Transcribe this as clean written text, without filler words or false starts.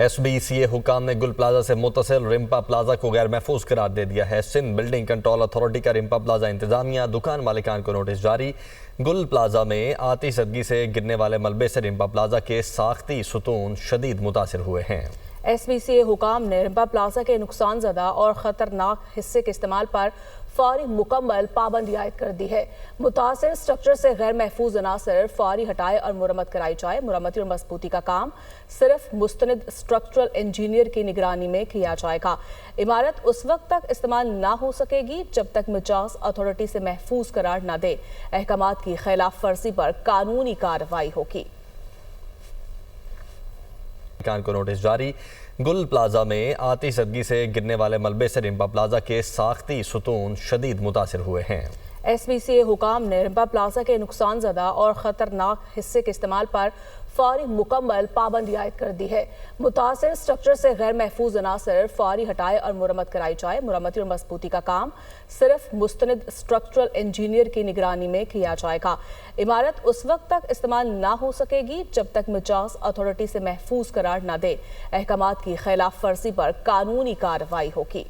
SBCA حکام نے گل plaza سے متصل رمپا پلازا کو غیر محفوظ قرار دے دیا ہے۔ سندھ بلڈنگ کنٹرول اتھارٹی کا رمپا پلازا انتظامیہ دکان مالکان کو نوٹس جاری۔ گل پلازا میں آتی زدگی سے گرنے والے ملبے سے رمپا پلازا کے ساختی ستون شدید متاثر ہوئے ہیں۔ SBCA حکام نے رمپا پلازا کے نقصان زدہ اور خطرناک حصے کے استعمال پر فوری مکمل پابندی عائد کر دی ہے۔ متاثر سٹرکچر سے غیر محفوظ عناصر فوری ہٹائے اور مرمت کرائی جائے۔ مرمتی اور مضبوطی کا کام صرف مستند سٹرکچرل انجینئر کی نگرانی میں کیا جائے گا۔ عمارت اس وقت تک استعمال نہ ہو سکے گی جب تک مجاز اتھارٹی سے محفوظ قرار نہ دے۔ احکامات کی خلاف ورزی پر قانونی کارروائی ہوگی۔ کو نوٹس جاری۔ گل پلازا میں آتی زدگی سے گرنے والے ملبے سے رمپا پلازا کے ساختی ستون شدید متاثر ہوئے ہیں۔ SBCA حکام نے رمپا پلازا کے نقصان زدہ اور خطرناک حصے کے استعمال پر فوری مکمل پابندی عائد کر دی ہے۔ متاثر سٹرکچر سے غیر محفوظ عناصر فوری ہٹائے اور مرمت کرائی جائے۔ مرمتی اور مضبوطی کا کام صرف مستند سٹرکچرل انجینئر کی نگرانی میں کیا جائے گا۔ عمارت اس وقت تک استعمال نہ ہو سکے گی جب تک مجاز اتھارٹی سے محفوظ قرار نہ دے۔ احکامات کی خلاف ورزی پر قانونی کارروائی ہوگی۔